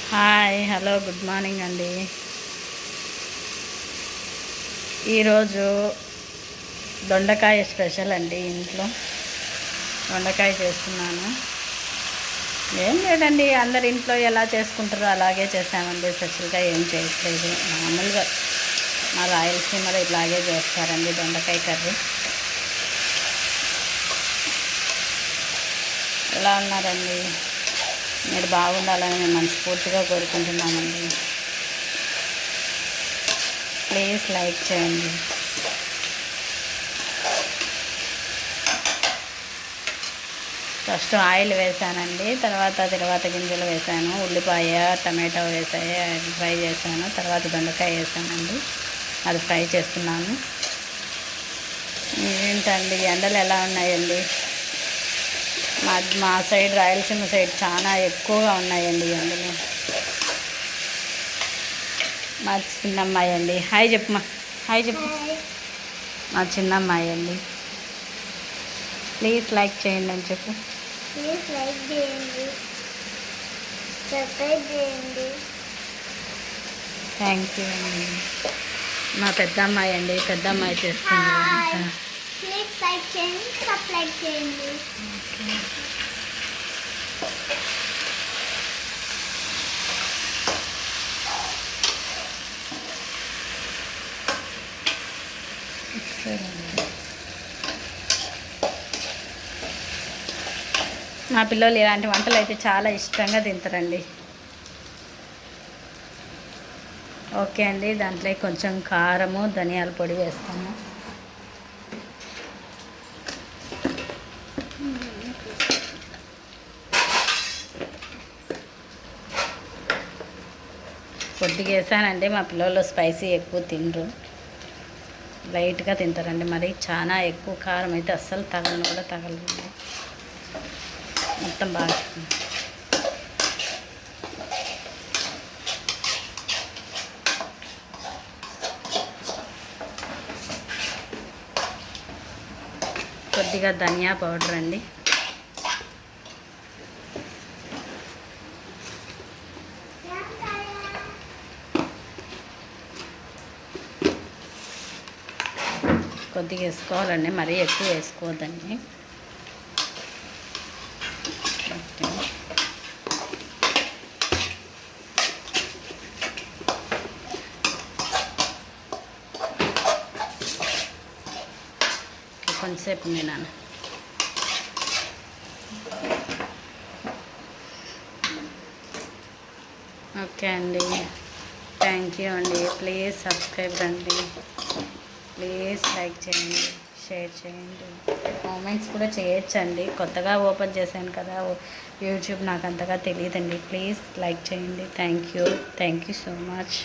Hi hello good morning అండి. ఈరోజు దొండకాయ స్పెషల్ అండి. ఇంట్లో దొండకాయ చేస్తున్నాను. ఏం లేదండి, అందరి ఇంట్లో ఎలా చేసుకుంటారో అలాగే చేసామండి. స్పెషల్గా ఏం చేయట్లేదు. మామూలుగా మా రాయలసీమలో ఇలాగే చేస్తారండి దొండకాయ కర్రీ. ఎలా ఉన్నారండి? మీరు బాగుండాలని మేము మనస్ఫూర్తిగా కోరుకుంటున్నామండి. ప్లీజ్ లైక్ చేయండి. ఫస్ట్ ఆయిల్ వేసానండి, తర్వాత గింజలు వేసాను, ఉల్లిపాయ టమాటో వేసాయి, ఫ్రై చేశాను. తర్వాత దొండకాయ వేసానండి, అది ఫ్రై చేస్తున్నాను. ఏంటండి ఎండలు ఎలా ఉన్నాయండి? మా సైడ్ రాయలసీమ సైడ్ చాలా ఎక్కువగా ఉన్నాయండి ఎండలు. మా చిన్నమ్మాయి అండి, హాయ్ చెప్పమ్మా. హాయ్ చెప్పు. మా చిన్నమ్మాయి అండి. ప్లీజ్ లైక్ చేయండి అని చెప్పు. ప్లీజ్ లైక్ చేయండి, సబ్స్క్రైబ్ చేయండి. థ్యాంక్ యూ అండి. మా పెద్ద అమ్మాయి అండి, పెద్ద అమ్మాయి చేస్తుంది. ప్లీజ్ లైక్ చేయండి, సబ్స్క్రైబ్ చేయండి. మా పిల్లలు ఇలాంటి వంటలు అయితే చాలా ఇష్టంగా తింటారండి. ఓకే అండి, దాంట్లో కొంచెం కారము ధనియాల పొడి వేస్తాము. కొద్దిగా వేసానండి. మా పిల్లలు స్పైసీ ఎక్కువ తినరు, లైట్గా తింటారండి. మరి చాలా ఎక్కువ కారం అయితే అస్సలు తగలను కూడా తగలండి. మొత్తం బాగా కొద్దిగా ధనియా పౌడర్ అండి. కొద్దిగా వేసుకోవాలండి, మరీ ఎక్కువ వేసుకోవద్దండి. కొంచెంసేపు నేను ఓకే అండి. థ్యాంక్ యూ అండి. ప్లీజ్ సబ్స్క్రైబ్ అండి. ప్లీజ్ లైక్ చేయండి, షేర్ చేయండి, కామెంట్స్ కూడా చేయొచ్చండి. కొత్తగా ఓపెన్ చేశాను కదా యూట్యూబ్, నాకు అంతగా తెలియదండి. ప్లీజ్ లైక్ చేయండి. Thank you so much.